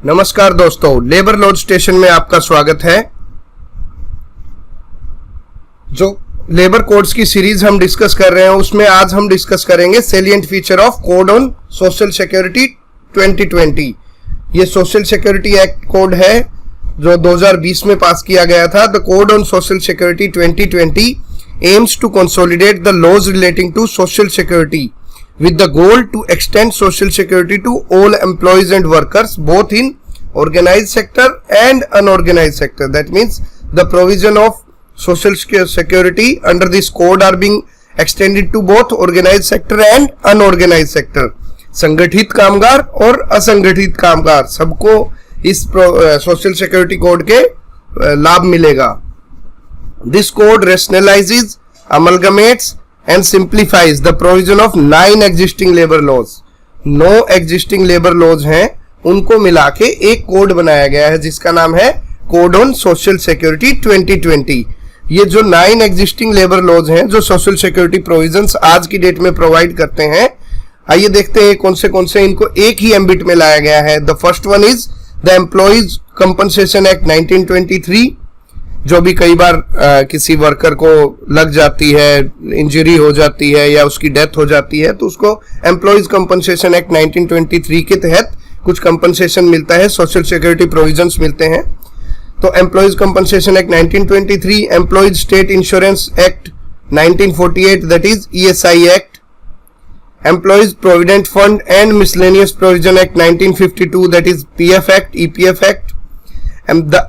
नमस्कार दोस्तों, labour laws station में आपका स्वागत है। जो लेबर कोड्स की सीरीज हम डिस्कस कर रहे हैं उसमें आज हम डिस्कस करेंगे salient feature of code on social security 2020। ये सोशल सिक्योरिटी एक्ट कोड है जो 2020 में पास किया गया था। The code on social security 2020 aims to consolidate the laws relating to social security with the goal to extend social security to all employees and workers both in organized sector and unorganized sector. That means the provision of social security under this code are being extended to both organized sector and unorganized sector. संगठित कामगार और असंगठित कामगार सबको इस social security code के लाभ मिलेगा। This code rationalizes, amalgamates and simplifies the provision of 9 existing labor laws. 9 existing labor laws हैं, उनको मिला के एक कोड बनाया गया है जिसका नाम है कोड ऑन सोशल सिक्योरिटी 2020। ये जो 9 एग्जिस्टिंग लेबर लॉज हैं जो सोशल सिक्योरिटी प्रोविजंस आज की डेट में प्रोवाइड करते हैं, आइए देखते हैं कौन से इनको एक ही एम्बिट में लाया गया है। The first one is the employees compensation act 1923, जो भी कई बार किसी वर्कर को लग जाती है, इंजरी हो जाती है या उसकी डेथ हो जाती है तो उसको एम्प्लॉइज कंपनसेशन एक्ट 1923 के तहत कुछ कंपनसेशन मिलता है, सोशल सिक्योरिटी प्रोविजंस मिलते हैं। तो employees compensation act 1923, employees state insurance act 1948 that is ESI act, employees provident fund and miscellaneous provision act 1952 that is PF act, EPF act, the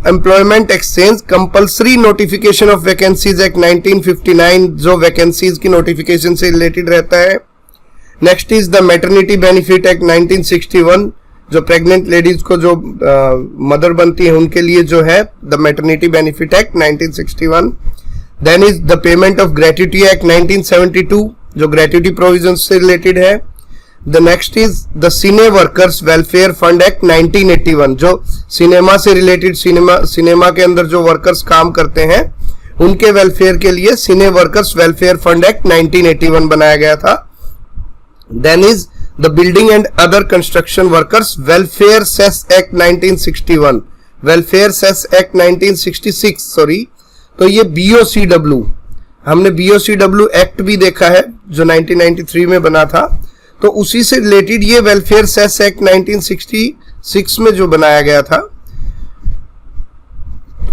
employment exchange compulsory notification of vacancies act 1959 जो vacancies की notification से related रहता है। Next is the maternity benefit act 1961, जो pregnant ladies को जो mother बनती है उनके लिए जो है the maternity benefit act 1961। Then is the payment of gratuity act 1972 जो ग्रेट्युटी प्रोविजन से रिलेटेड है। The next is the Cine-Workers Welfare Fund Act 1981, जो सिनेमा से रिलेटेड सिनेमा के अंदर जो वर्कर्स काम करते हैं उनके वेलफेयर के लिए Cine-Workers Welfare Fund Act 1981 बनाया गया था। Then is the Building and Other Construction Workers Welfare Cess Act 1961, Welfare Cess Act 1966 sorry. तो ये BOCW, हमने BOCW एक्ट भी देखा है जो 1993 में बना था, तो उसी से रिलेटेड ये वेलफेयर सेस एक्ट 1966 में जो बनाया गया था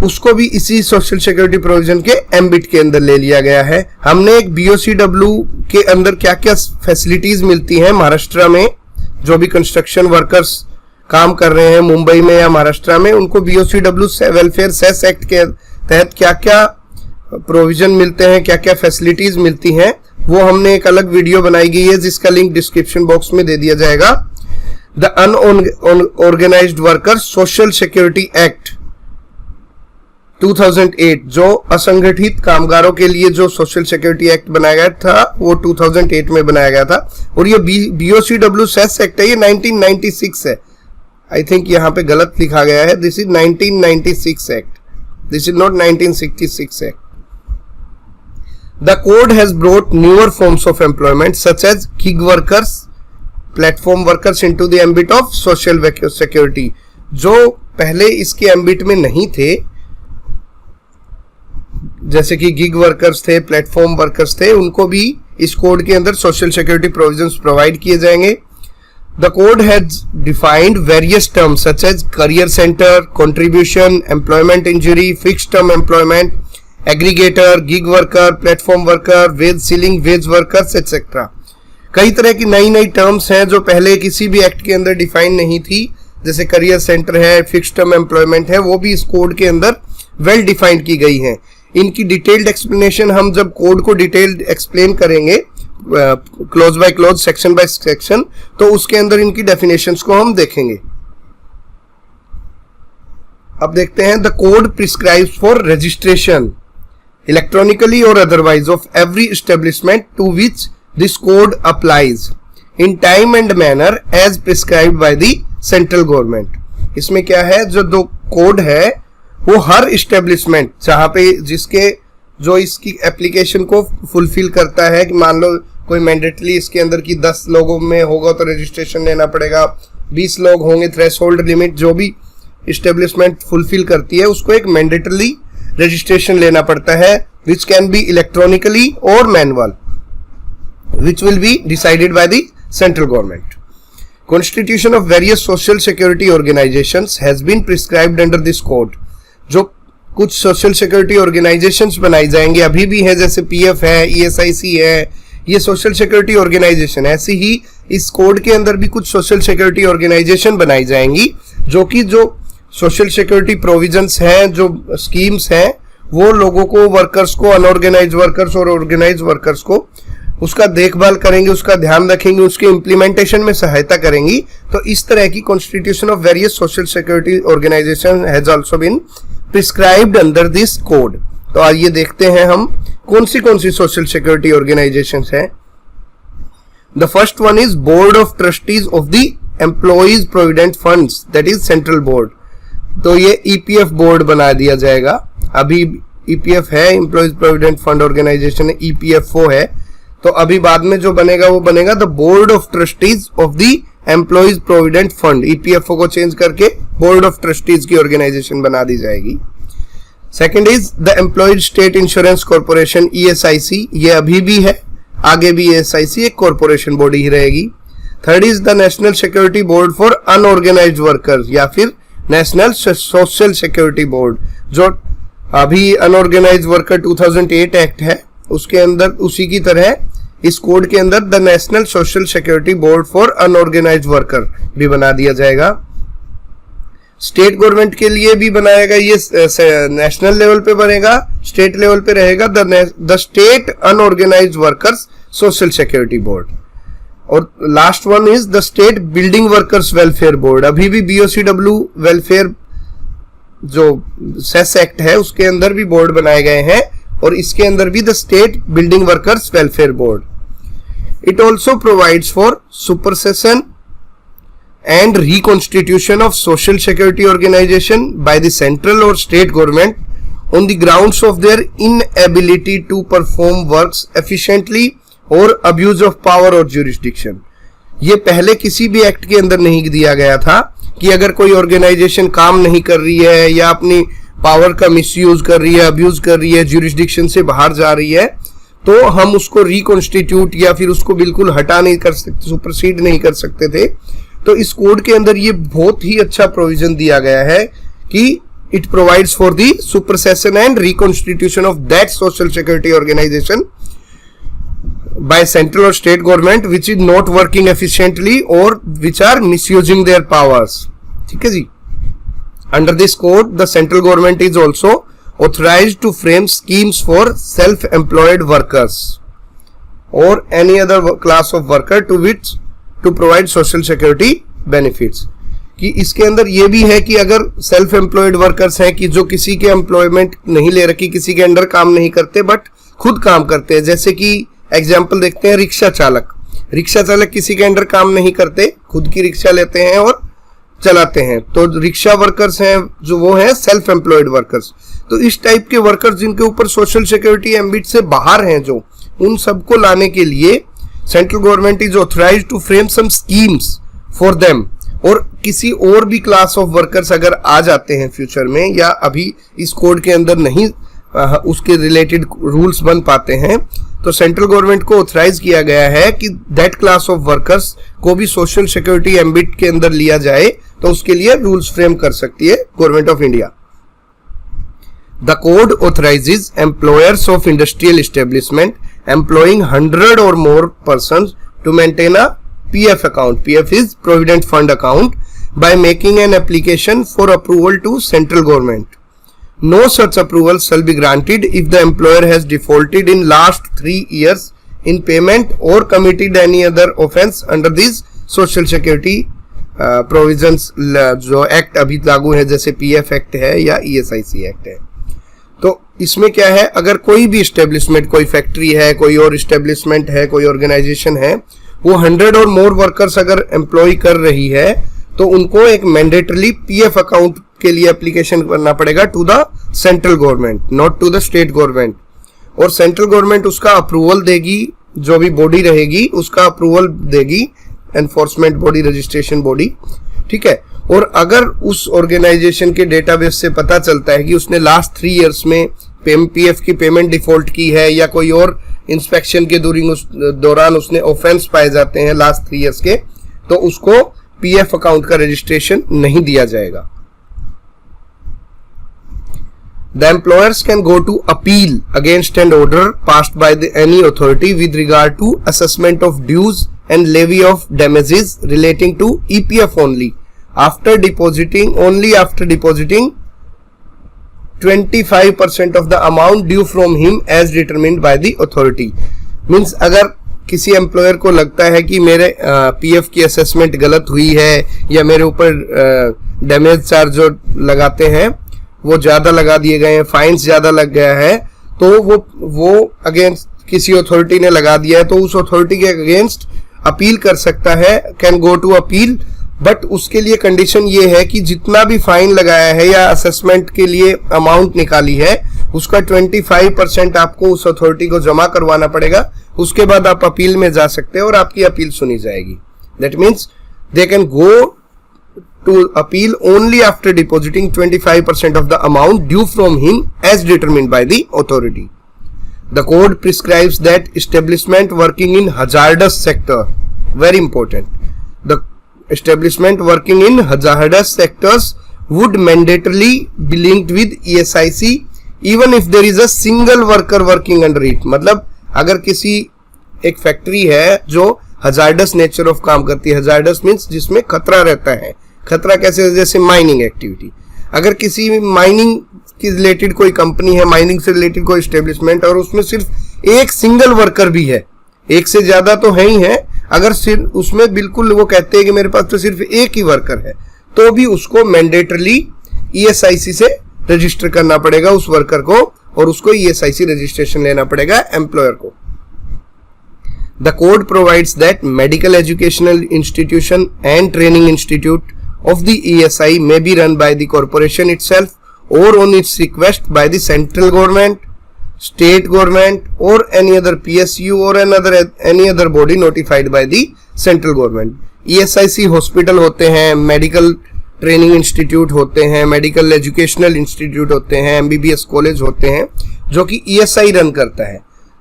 उसको भी इसी सोशल सिक्योरिटी प्रोविजन के एम्बिट के अंदर ले लिया गया है। हमने एक BOCW के अंदर क्या क्या फैसिलिटीज मिलती हैं महाराष्ट्र में, जो भी कंस्ट्रक्शन वर्कर्स काम कर रहे हैं मुंबई में या महाराष्ट्र में, उनको BOCW से वेलफेयर सेस एक्ट के तहत क्या क्या प्रोविजन मिलते हैं, क्या क्या फैसिलिटीज मिलती हैं, वो हमने एक अलग वीडियो बनाई गई है जिसका लिंक डिस्क्रिप्शन बॉक्स में दे दिया जाएगा। The unorganised workers social security act 2008, जो असंगठित कामगारों के लिए जो सोशल सिक्योरिटी एक्ट बनाया गया था वो 2008 में बनाया गया था। और ये BOCW सेस एक्ट है, ये 1996 है। आई थिंक यहाँ पे गलत लिखा गया है, this is 1996 act, this is not 1966 act. The code has brought newer forms of employment such as gig workers, platform workers into the ambit of social security, जो पहले इसके ambit में नहीं थे, जैसे कि गिग वर्कर्स थे, प्लेटफॉर्म वर्कर्स थे, उनको भी इस कोड के अंदर सोशल सिक्योरिटी प्रोविजंस प्रोवाइड किए जाएंगे। The code has defined various terms such as career center, contribution, employment injury, fixed term employment, aggregator, gig worker, platform worker, wage ceiling, wage workers etcetera. कई तरह की नई terms हैं जो पहले किसी भी एक्ट के अंदर डिफाइन नहीं थी, जैसे करियर सेंटर है, फिक्स्ड टर्म एम्प्लॉयमेंट है, वो भी इस कोड के अंदर वेल डिफाइंड की गई हैं। इनकी डिटेल्ड एक्सप्लेनेशन हम जब कोड को डिटेल्ड एक्सप्लेन करेंगे close by close, section by section, तो उसके अंदर इनकी डेफिनेशंस को हम देखेंगे। अब देखते हैं the code prescribes for registration electronically or otherwise of every establishment to which this code applies in time and manner as prescribed by the central government। इसमें क्या है, जो दो कोड है वो हर इस्टेब्लिशमेंट जहां पे जिसके जो इसकी एप्लीकेशन को फुलफिल करता है, कि मान लो कोई मैंडेटली इसके अंदर की 10 लोगों में होगा तो रजिस्ट्रेशन लेना पड़ेगा, 20 लोग होंगे, थ्रेशोल्ड लिमिट जो भी इस्टेब्लिशमेंट फुलफिल करती है उसको एक मैंडेटरी रजिस्ट्रेशन लेना पड़ता है, विच कैन बी इलेक्ट्रॉनिकली और manual, which will be decided by the central government. Constitution of various social security organizations has been prescribed under this code। जो कुछ सोशल सिक्योरिटी ऑर्गेनाइजेशंस बनाई जाएंगे, अभी भी है, जैसे पीएफ है, ईएसआईसी है, ये सोशल सिक्योरिटी ऑर्गेनाइजेशन। ऐसे ही इस कोड के अंदर भी कुछ सोशल सिक्योरिटी ऑर्गेनाइजेशन बनाई जाएंगी, जो कि जो सोशल सिक्योरिटी प्रोविजंस हैं, जो स्कीम्स हैं, वो लोगों को, वर्कर्स को, अनऑर्गेनाइज वर्कर्स और ऑर्गेनाइज वर्कर्स को उसका देखभाल करेंगे, उसका ध्यान रखेंगे, उसके इम्प्लीमेंटेशन में सहायता करेंगी। तो इस तरह की constitution of various social security organisation has also been prescribed under this code. तो आइए देखते हैं हम कौन सी सोशल सिक्योरिटी ऑर्गेनाइजेशंस हैं। The first one is board of trustees of the employees provident funds, that is central board. तो ये ईपीएफ बोर्ड बना दिया जाएगा। अभी ईपीएफ है, employees provident fund organisation, EPFO है। तो अभी बाद में जो बनेगा वो बनेगा the board of trustees of the employees provident fund. EPFO को चेंज करके बोर्ड ऑफ ट्रस्टीज की ऑर्गेनाइजेशन बना दी जाएगी। Second is the employees state insurance corporation, ESIC. ये अभी भी है, आगे भी ईएसआईसी एक कॉर्पोरेशन बॉडी ही रहेगी। Third is the national security board for unorganised workers, या फिर नेशनल सोशल सिक्योरिटी बोर्ड। जो अभी अनऑर्गेनाइज्ड वर्कर 2008 एक्ट है, उसके अंदर उसी की तरह इस कोड के अंदर the national social security board for unorganised worker भी बना दिया जाएगा। स्टेट गवर्नमेंट के लिए भी बनाएगा, ये नेशनल लेवल पे बनेगा, स्टेट लेवल पे रहेगा the state unorganised workers social security board. और last one is the state building workers welfare board. अभी भी बीओसीडब्ल्यू वेलफेयर जो सेस एक्ट है उसके अंदर भी बोर्ड बनाए गए हैं, और इसके अंदर भी the state building workers welfare board. It also provides for supersession and reconstitution of social security organisation by the central और state government on the grounds of their inability to perform works efficiently और abuse of power और jurisdiction. ये पहले किसी भी act के अंदर नहीं दिया गया था कि अगर कोई ऑर्गेनाइजेशन काम नहीं कर रही है या अपनी पावर का मिसयूज कर रही है, अब्यूज कर रही है, ज्यूरिसडिक्शन से बाहर जा रही है, तो हम उसको रिकॉन्स्टिट्यूट या फिर उसको बिल्कुल हटा नहीं कर सकते, सुपरसीड नहीं कर सकते थे। तो इस कोड के अंदर ये बहुत ही अच्छा प्रोविजन दिया गया है कि it provides for the supersession and reconstitution of that social security organisation by central or state government which is not working efficiently or which are misusing their powers। ठीक है जी। Under this code, the central government is also authorized to frame schemes for self-employed workers or any other class of worker to provide social security benefits। कि इसके अंदर ये भी है कि अगर सेल्फ एम्प्लॉयड वर्कर्स हैं कि जो किसी के एम्प्लॉयमेंट नहीं ले रखी, किसी के अंडर काम नहीं करते बट खुद काम करते हैं, जैसे कि एग्जाम्पल देखते हैं रिक्शा चालक किसी के अंडर काम नहीं करते, खुद की रिक्शा लेते हैं और चलाते हैं, तो रिक्शा वर्कर्स हैं जो वो हैं सेल्फ एम्प्लॉयड वर्कर्स। तो इस टाइप के वर्कर्स जिनके ऊपर सोशल सिक्योरिटी एम्बिट से बाहर हैं, जो उन सबको लाने के लिए central government is authorised to frame some schemes for them. और किसी और भी क्लास ऑफ वर्कर्स अगर आ जाते हैं फ्यूचर में या अभी इस कोड के अंदर नहीं उसके रिलेटेड रूल्स बन पाते हैं, तो सेंट्रल गवर्नमेंट को ऑथराइज किया गया है कि दैट क्लास ऑफ वर्कर्स को भी सोशल सिक्योरिटी एम्बिट के अंदर लिया जाए, तो उसके लिए रूल्स फ्रेम कर सकती है government of India. The code authorises employers of industrial establishment employing 100 or more persons to maintain a PF account, PF is Provident Fund account, by making an application for approval to central government. No such approval shall be granted if the employer has defaulted in last 3 years in payment or committed any other offence under these social security provisions। जो act अभी लागू है जैसे PF act है या ESIC act है। तो इसमें क्या है, अगर कोई भी एस्टेब्लिशमेंट, कोई फैक्ट्री है, कोई और एस्टेब्लिशमेंट है, कोई ऑर्गेनाइजेशन है, वो 100 और मोर वर्कर्स अगर एम्प्लॉय कर रही है, तो उनको एक मैंडेटरली PF अकाउंट के लिए एप्लीकेशन करना पड़ेगा to the central government, not to the state government. और सेंट्रल गवर्नमेंट उसका अप्रूवल देगी, जो भी बॉडी रहेगी उसका अप्रूवल देगी, एनफोर्समेंट बॉडी, रजिस्ट्रेशन बॉडी, ठीक है। और अगर उस ऑर्गेनाइजेशन के डेटाबेस से पता चलता है कि उसने लास्ट 3 इयर्स में पीएफ की पेमेंट डिफॉल्ट की है या कोई और इंस्पेक्शन के दौरान उसने ऑफेंस पाए जाते हैं लास्ट 3 इयर्स के, तो उसको पीएफ अकाउंट का रजिस्ट्रेशन नहीं दिया जाएगा। The employers can go to appeal against an order passed by any authority with regard to assessment of dues and levy of damages relating to EPF only after depositing 25% of the amount due from him as determined by the authority। Means अगर किसी employer को लगता है कि मेरे PF की assessment गलत हुई है या मेरे ऊपर डैमेज चार्ज जो लगाते हैं वो ज्यादा लगा दिए गए हैं, फाइन्स ज्यादा लग गया है, तो वो अगेंस्ट किसी अथॉरिटी ने लगा दिया है तो उस अथॉरिटी के अगेंस्ट अपील कर सकता है, can go to appeal. But उसके लिए कंडीशन ये है कि जितना भी फाइन लगाया है या असेसमेंट के लिए अमाउंट निकाली है उसका 25% आपको उस अथॉरिटी को जमा करवाना पड़ेगा। उसके बाद आप अपील में जा सकते हैं और आपकी अपील सुनी जाएगी। That means they can go to appeal only after depositing 25% of the amount due from him as determined by the authority. The code prescribes that establishment working in hazardous sector, very important, the establishment working in hazardous sectors would mandatorily be linked with ESIC even if there is a single worker working under it। मतलब अगर किसी एक factory है जो hazardous nature of काम करती है, hazardous means जिसमें खतरा रहता है। खतरा कैसे? जैसे माइनिंग एक्टिविटी, अगर किसी माइनिंग की रिलेटेड कोई कंपनी है, माइनिंग से रिलेटेड कोई एस्टेब्लिशमेंट और उसमें सिर्फ एक सिंगल वर्कर भी है, एक से ज्यादा तो है ही है, अगर सिर्फ उसमें बिल्कुल वो कहते हैं कि मेरे पास तो सिर्फ एक ही वर्कर है, तो भी उसको मैंडेटरली ESIC से रजिस्टर करना पड़ेगा उस वर्कर को और उसको ESIC रजिस्ट्रेशन लेना पड़ेगा एम्प्लॉयर को। The code provides that medical educational institution and training institute of the ESI may be run by the corporation itself or on its request by the central government, state government or any other PSU or any other body notified by the central government। ESIC hospital होते हैं, medical training institute होते हैं, medical educational institute होते हैं, MBBS college होते हैं जो कि ESI रन करता है,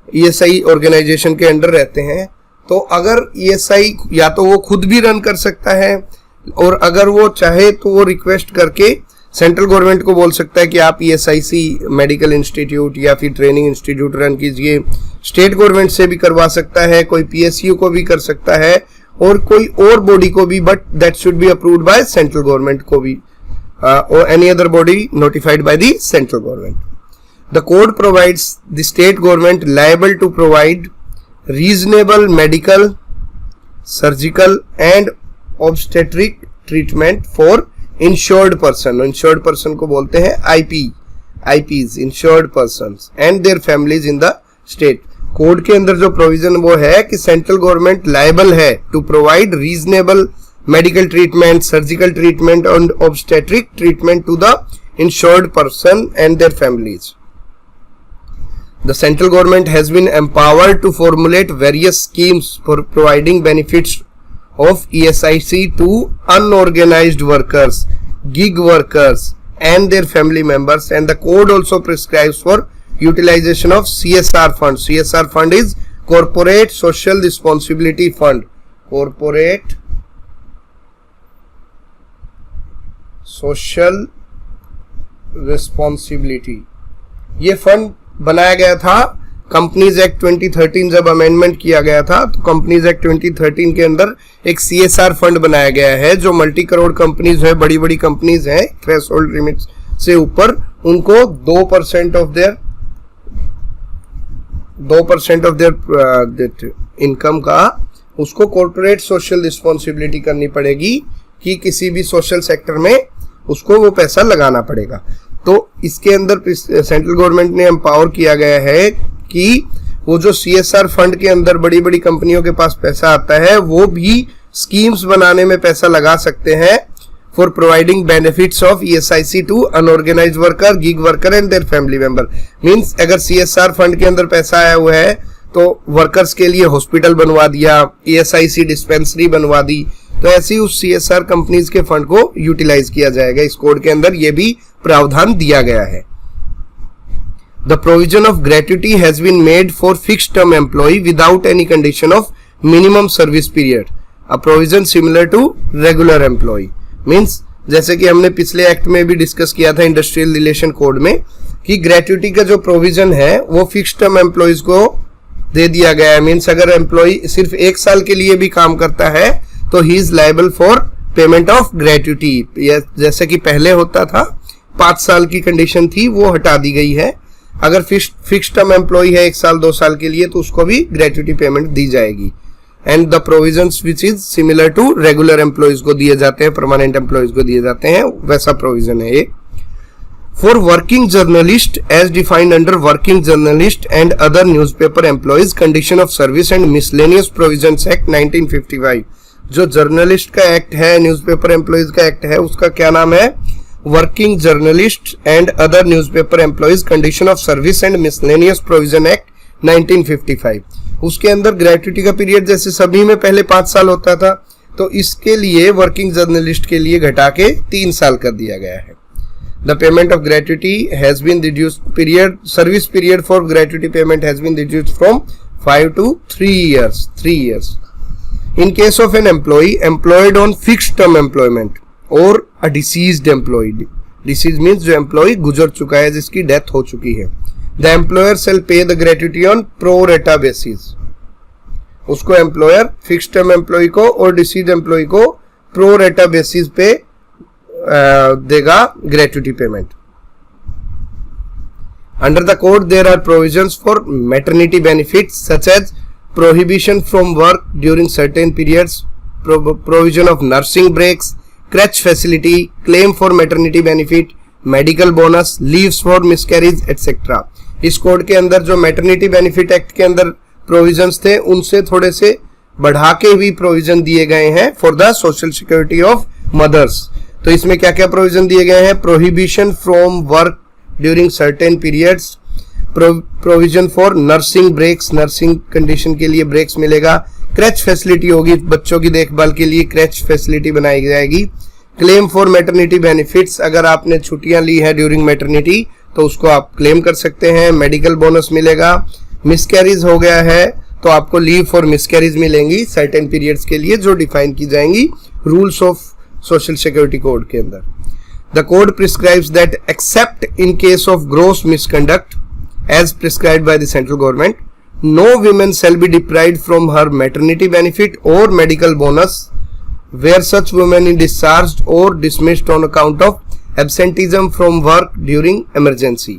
ESI ऑर्गेनाइजेशन के अंडर रहते हैं। तो अगर ESI या तो वो खुद भी रन कर सकता है और अगर वो चाहे तो वो रिक्वेस्ट करके सेंट्रल गवर्नमेंट को बोल सकता है कि आप ESIC मेडिकल इंस्टीट्यूट या फिर ट्रेनिंग इंस्टीट्यूट रन कीजिए। स्टेट गवर्नमेंट से भी करवा सकता है, कोई PSU को भी कर सकता है और कोई और बॉडी को भी, but that should be approved by central government को भी और any other body notified by the central government. The code provides the state government liable to provide reasonable medical, surgical and obstetric treatment for insured person। Insured person को बोलते हैं IPs, insured persons and their families in the state। Code के अंदर जो provision वो है कि central government liable है to provide reasonable medical treatment, surgical treatment और obstetric treatment to the insured person and their families। The central government has been empowered to formulate various schemes for providing benefits of ESIC to unorganized workers, gig workers and their family members, and the code also prescribes for utilization of CSR fund। CSR fund is Corporate Social Responsibility Fund। Corporate Social Responsibility, ये fund बनाया गया था companies act 2013 जब amendment किया गया था, तो companies act 2013 के अंदर एक CSR फंड बनाया गया है जो मल्टी करोड़ कंपनीज है, बड़ी बड़ी कंपनीज हैं, थ्रेशोल्ड लिमिट से ऊपर, उनको 2% ऑफ देयर इनकम का उसको कॉर्पोरेट सोशल रिस्पॉन्सिबिलिटी करनी पड़ेगी कि किसी भी सोशल सेक्टर में उसको वो पैसा लगाना पड़ेगा। तो इसके अंदर सेंट्रल गवर्नमेंट ने एम्पावर किया गया है कि वो जो CSR फंड के अंदर बड़ी बड़ी कंपनियों के पास पैसा आता है वो भी स्कीम्स बनाने में पैसा लगा सकते हैं for providing benefits of ESIC to unorganised worker, gig worker and their family member. Means अगर CSR फंड के अंदर पैसा आया हुआ है तो वर्कर्स के लिए हॉस्पिटल बनवा दिया, ESIC डिस्पेंसरी बनवा दी, तो ऐसे ही उस CSR कंपनीज के फंड को यूटिलाइज किया जाएगा। इस कोड के अंदर ये भी प्रावधान दिया गया है। The provision of gratuity has been made for fixed term employee without any condition of minimum service period. A provision similar to regular employee. Means जैसे कि हमने पिछले एक्ट में भी डिस्कस किया था इंडस्ट्रियल रिलेशन कोड में कि ग्रेट्युटी का जो प्रोविजन है वो फिक्स टर्म एम्प्लॉइज को दे दिया गया है। मीन्स अगर एम्प्लॉय सिर्फ 1 साल के लिए भी काम करता है तो he is liable for payment of gratuity. जैसे कि पहले होता था 5 साल की कंडीशन थी, वो हटा दी गई है। अगर फिक्स टर्म एम्प्लॉय है 1 साल 2 साल के लिए तो उसको भी ग्रेट्युटी पेमेंट दी जाएगी। And the provisions which is similar to regular employees को दिए जाते हैं, परमानेंट एम्प्लॉइज को दिए जाते हैं, वैसा प्रोविजन है ये। For working journalist as defined under working journalist and other newspaper employees condition of service and miscellaneous provisions act 1955। जो जर्नलिस्ट का एक्ट है, न्यूज़पेपर एम्प्लॉइज का एक्ट है, उसका क्या नाम है? Working journalist and other newspaper employees condition of service and miscellaneous provision act 1955। उसके अंदर ग्रेट्युटी का पीरियड जैसे सभी में पहले 5 साल होता था, तो इसके लिए वर्किंग जर्नलिस्ट के लिए घटा के 3 साल कर दिया गया है। The payment of gratuity has been reduced, period service period for gratuity payment has been reduced from 5 to 3 years. In case of an employee employed on fixed term employment or a deceased employee, deceased means जो employee गुजर चुका है, जिसकी death हो चुकी है, the employer shall pay the gratuity on pro rata basis. उसको employer fix term employ को और डिसीज एम्प्लॉय को प्रो रेटा बेसिस पे देगा gratuity payment. Under the code there are provisions for maternity benefits such as prohibition from work during certain periods, provision of nursing breaks, crèche facility, claim for maternity benefit, medical bonus, leaves for miscarriage, etc. इस code के अंदर जो maternity benefit act के अंदर provisions थे उनसे थोड़े से बढ़ा के भी प्रोविजन दिए गए हैं for the social security of mothers. तो इसमें क्या क्या प्रोविजन दिए गए हैं? Prohibition from work during certain periods, provision for nursing breaks, nursing condition के लिए ब्रेक्स मिलेगा, क्रैच फैसिलिटी होगी, बच्चों की देखभाल के लिए क्रैच फैसिलिटी बनाई जाएगी, क्लेम फॉर मैटरनिटी बेनिफिट्स, अगर आपने छुट्टियां ली है ड्यूरिंग मैटरनिटी तो उसको आप क्लेम कर सकते हैं, मेडिकल बोनस मिलेगा, मिसकैरेज हो गया है तो आपको लीव फॉर मिसकैरेज मिलेंगी सर्टेन पीरियड्स के लिए जो डिफाइन की जाएंगी rules of social security code के अंदर। The code prescribes that except in case of gross misconduct as prescribed by the central government, no woman shall be deprived from her maternity benefit or medical bonus where such woman is discharged or dismissed on account of absenteeism from work during emergency.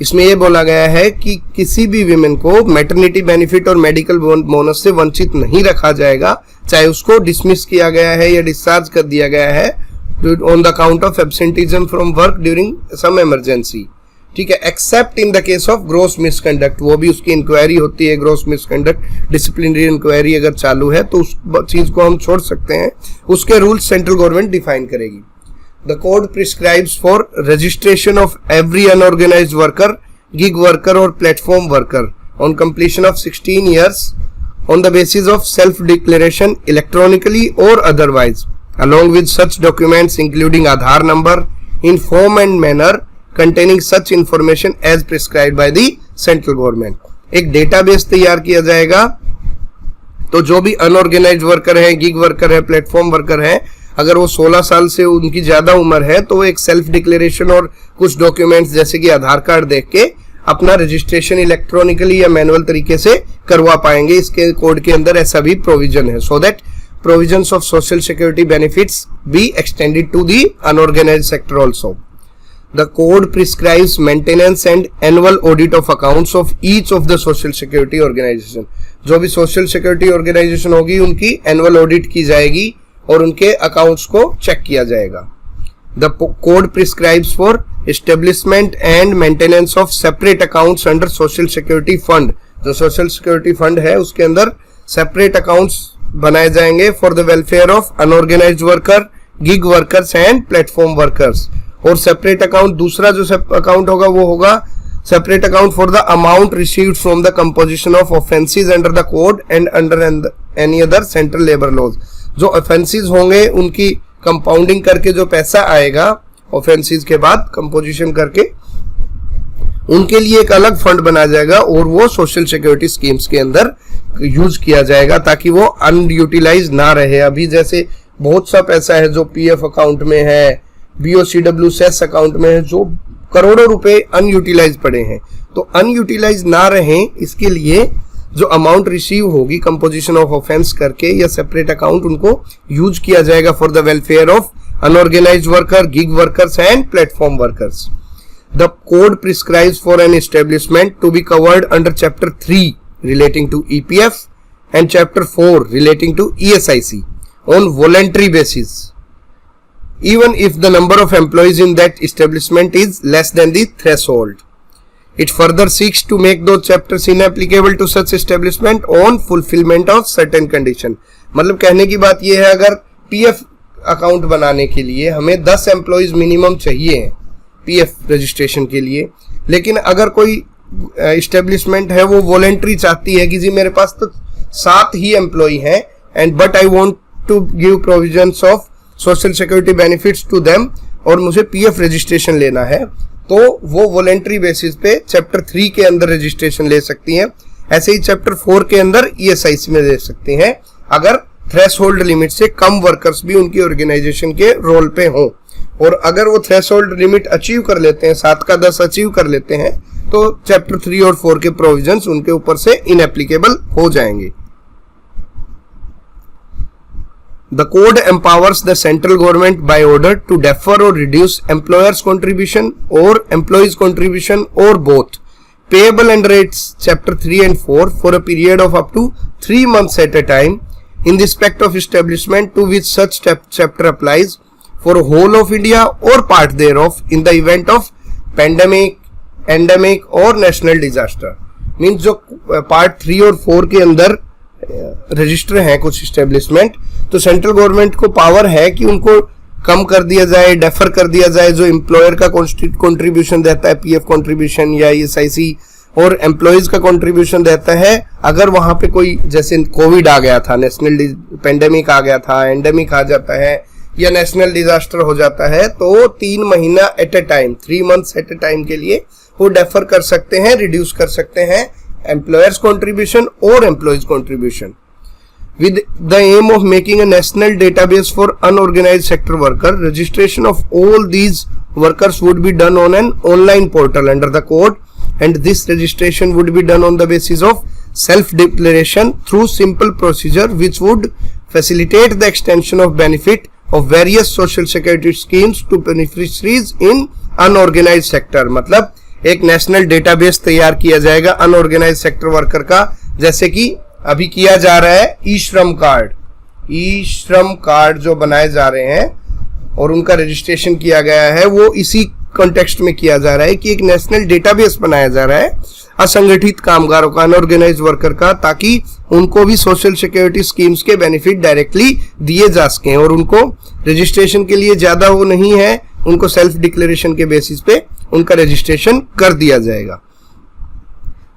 इसमें यह बोला गया है कि किसी भी women को maternity benefit और मेडिकल बोनस से वंचित नहीं रखा जाएगा, चाहे उसको डिसमिस किया गया है या डिस्चार्ज कर दिया गया है on the account of absenteeism from work during some emergency. ठीक है, except in the case of gross misconduct, वो भी उसकी इंक्वायरी होती है, ग्रोस मिसकंडक्ट डिसिप्लिनरी इंक्वायरी अगर चालू है तो उस चीज को हम छोड़ सकते हैं, उसके रूल्स सेंट्रल गवर्नमेंट डिफाइन करेगी। The code prescribes for registration of every unorganised worker, gig worker और platform worker on completion of 16 years on the basis of self declaration electronically or otherwise along with such documents including Aadhaar number in form and manner containing such information as prescribed by the central government. एक database तैयार किया जाएगा, तो जो भी unorganised worker है, gig worker है, platform worker है, अगर वो 16 साल से उनकी ज्यादा उम्र है तो वो एक सेल्फ डिक्लेरेशन और कुछ डॉक्यूमेंट्स जैसे कि आधार कार्ड देख के अपना रजिस्ट्रेशन इलेक्ट्रॉनिकली या मैनुअल तरीके से करवा पाएंगे। इसके कोड के अंदर ऐसा भी प्रोविजन है, so that provisions of social security benefits be extended to the unorganised sector also. The code prescribes maintenance and annual audit of accounts of each of the social security organization. जो भी social security organization होगी उनकी annual audit की जाएगी और उनके accounts को check किया जाएगा। The code prescribes for establishment and maintenance of separate accounts under social security fund. जो social security fund है उसके अंदर separate accounts बनाए जाएंगे for the welfare of unorganized worker, gig workers and platform workers. और separate account, दूसरा जो account होगा वो होगा separate account for the amount received from the composition of offences under the code and any other central labour laws. जो offences होंगे उनकी compounding करके जो पैसा आएगा ऑफेंसेस के बाद कंपोजिशन करके, उनके लिए एक अलग फंड बनाया जाएगा और वो सोशल सिक्योरिटी स्कीम्स के अंदर यूज किया जाएगा ताकि वो अनयूटिलाइज ना रहे। अभी जैसे बहुत सा पैसा है जो पीएफ अकाउंट में है, बीओसीडब्ल्यू सेस अकाउंट में है, जो करोड़ों रुपए अनयूटिलाइज पड़े हैं, तो अनयूटिलाइज ना रहे इसके लिए जो अमाउंट रिसीव होगी कंपोजिशन ऑफ ऑफेंस करके या सेपरेट अकाउंट, उनको यूज किया जाएगा for the welfare of unorganised worker, gig workers and platform workers. The code prescribes for an establishment to be covered under Chapter 3 relating to EPF and Chapter 4 relating to ESIC on voluntary basis, even if the number of employees in that establishment is less than the threshold. It further seeks to make those chapters inapplicable to such establishment on fulfillment of certain condition. मतलब कहने की बात यह है, अगर PF account बनाने के लिए हमें 10 एम्प्लॉइज मिनिमम चाहिए पीएफ रजिस्ट्रेशन के लिए, लेकिन अगर कोई एस्टेब्लिशमेंट है वो वॉलेंट्री चाहती है कि जी मेरे पास तो 7 ही एम्प्लॉय हैं and but I want to give provisions of social security benefits to them और मुझे पीएफ रजिस्ट्रेशन लेना है, तो वो वॉलेंट्री बेसिस पे चैप्टर 3 के अंदर रजिस्ट्रेशन ले सकती हैं। ऐसे ही चैप्टर 4 के अंदर ईएसआईसी में ले सकती हैं अगर थ्रेशोल्ड लिमिट से कम वर्कर्स भी उनकी ऑर्गेनाइजेशन के रोल पे हों, और अगर वो थ्रेशोल्ड लिमिट अचीव कर लेते हैं, 7 का 10 अचीव कर लेते हैं, तो चैप्टर 3 और 4 के प्रोविजंस उनके ऊपर से इनएप्लीकेबल हो जाएंगे। The code empowers the central government by order to defer or reduce employers' contribution or employees' contribution or both, payable under its chapter 3 and 4 for a period of up to 3 months at a time in respect of establishment to which such chapter applies for whole of India or part thereof in the event of pandemic, endemic और national disaster। Means जो part 3 और 4 के अंदर register हैं कुछ establishment, तो central government को power है कि उनको कम कर दिया जाए, डेफर कर दिया जाए जो एम्प्लॉयर का कंट्रीब्यूशन देता है, पीएफ कंट्रीब्यूशन या ईएसआईसी, और एम्प्लॉयज का कंट्रीब्यूशन देता है अगर वहां पे कोई जैसे कोविड आ गया था, नेशनल पेंडेमिक आ गया था, एंडेमिक आ जाता है या नेशनल डिजास्टर हो जाता है, तो 3 महीना at a time, 3 months at a time के लिए वो डेफर कर सकते हैं, रिड्यूस कर सकते हैं एम्प्लॉयर्स कंट्रीब्यूशन और employees contribution, with the aim of making a national database for unorganized sector worker. Registration of all these workers would be done on an online portal under the code, and this registration would be done on the basis of self-declaration through simple procedure which would facilitate the extension of benefit of various social security schemes to beneficiaries in unorganized sector। मतलब एक national database तैयार किया जाएगा unorganised sector worker का, जैसे कि अभी किया जा रहा है ई श्रम कार्ड जो बनाए जा रहे हैं और उनका रजिस्ट्रेशन किया गया है, वो इसी कॉन्टेक्स्ट में किया जा रहा है कि एक नेशनल डेटाबेस बनाया जा रहा है असंगठित कामगारों का, अनऑर्गेनाइज्ड वर्कर का, ताकि उनको भी सोशल सिक्योरिटी स्कीम्स के बेनिफिट डायरेक्टली दिए जा सकें, और उनको रजिस्ट्रेशन के लिए ज्यादा वो नहीं है, उनको सेल्फ डिक्लेरेशन के बेसिस पे उनका रजिस्ट्रेशन कर दिया जाएगा।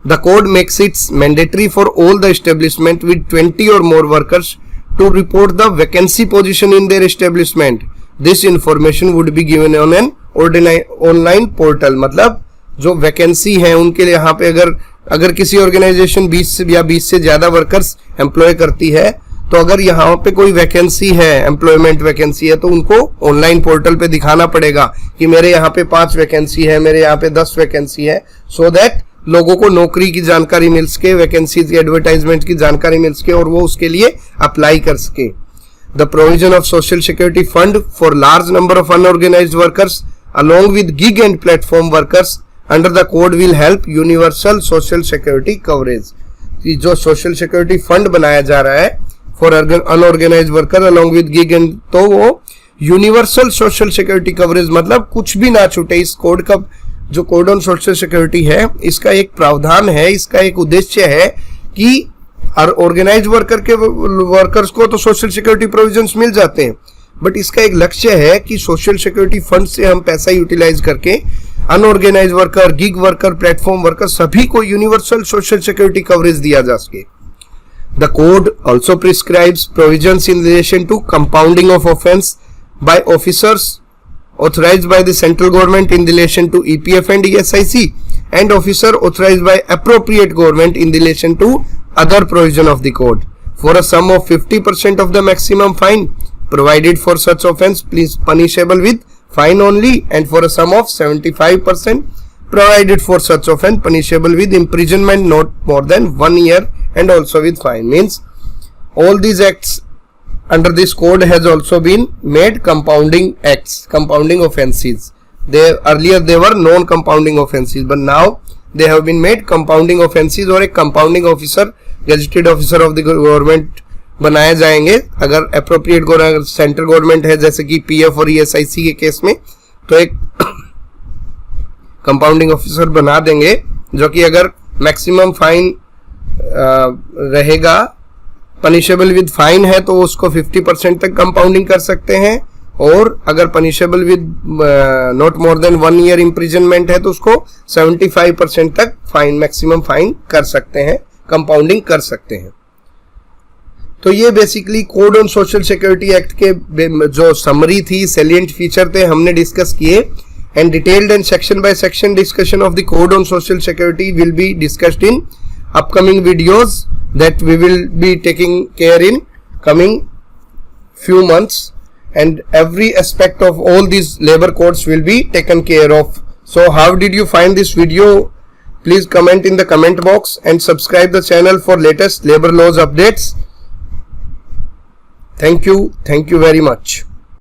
The code makes it mandatory for all the establishment with 20 or more workers to report the vacancy position in their establishment. This information would be given on an online portal। मतलब जो vacancy है उनके लिए यहाँ पे अगर किसी organisation 20 से ज्यादा वर्कर्स एम्प्लॉय करती है, तो अगर यहाँ पे कोई वैकेंसी है, एम्प्लॉयमेंट वैकेंसी है, तो उनको ऑनलाइन पोर्टल पे दिखाना पड़ेगा कि मेरे यहाँ पे 5 वैकेंसी है, मेरे यहाँ पे 10 वैकेंसी है, सो दैट लोगों को नौकरी की जानकारी मिल सके, वैकेंसीज की एडवर्टाइजमेंट की जानकारी मिल सके और वो उसके लिए अप्लाई कर सके। The provision of social security fund for large number of unorganised workers along with gig and platform workers under the code will help universal social security coverage. जो सोशल सिक्योरिटी फंड बनाया जा रहा है for unorganised worker along with gig and, तो वो universal social security coverage मतलब कुछ भी ना छूटे। इस कोड का जो कोड ऑन सोशल सिक्योरिटी है, इसका एक प्रावधान है, इसका एक उद्देश्य है कि ऑर्गेनाइज्ड वर्कर्स को तो सोशल सिक्योरिटी प्रोविजंस मिल जाते हैं, बट इसका एक लक्ष्य है कि सोशल सिक्योरिटी फंड से हम पैसा यूटिलाइज करके unorganised worker, gig worker, platform worker सभी को यूनिवर्सल सोशल सिक्योरिटी कवरेज दिया जा सके। The code also prescribes provisions in relation to compounding of offence by officers authorized by the central government in relation to EPF and ESIC, and officer authorized by appropriate government in relation to other provision of the code, for a sum of 50% of the maximum fine provided for such offence punishable with fine only, and for a sum of 75% provided for such offence punishable with imprisonment not more than 1 year and also with fine. Means all these acts under this code has also been made compounding acts, compounding offences. Earlier they were non-compounding offences, but now they have been made compounding offences, और एक compounding officer, gazetted officer of the government बनाए जाएंगे अगर appropriate central government है, जैसे कि PF और ESIC के केस में, तो एक कंपाउंडिंग ऑफिसर बना देंगे जो कि अगर मैक्सिमम फाइन रहेगा, पनिशेबल विद फाइन है, तो उसको 50% तक कंपाउंडिंग कर सकते हैं, और अगर punishable with not more than 1 year imprisonment है तो उसको 75% तक फाइन, मैक्सिमम फाइन कर सकते हैं, कंपाउंडिंग कर सकते हैं. तो ये basically code on social security act के जो समरी थी, सेलिएंट फीचर थे, हमने डिस्कस किए. And detailed and section by section discussion of the code on social security will be discussed in upcoming videos that we will be taking care in coming few months, and every aspect of all these labor codes will be taken care of. So how did you find this video? Please comment in the comment box and subscribe the channel for latest labor laws updates. Thank you very much.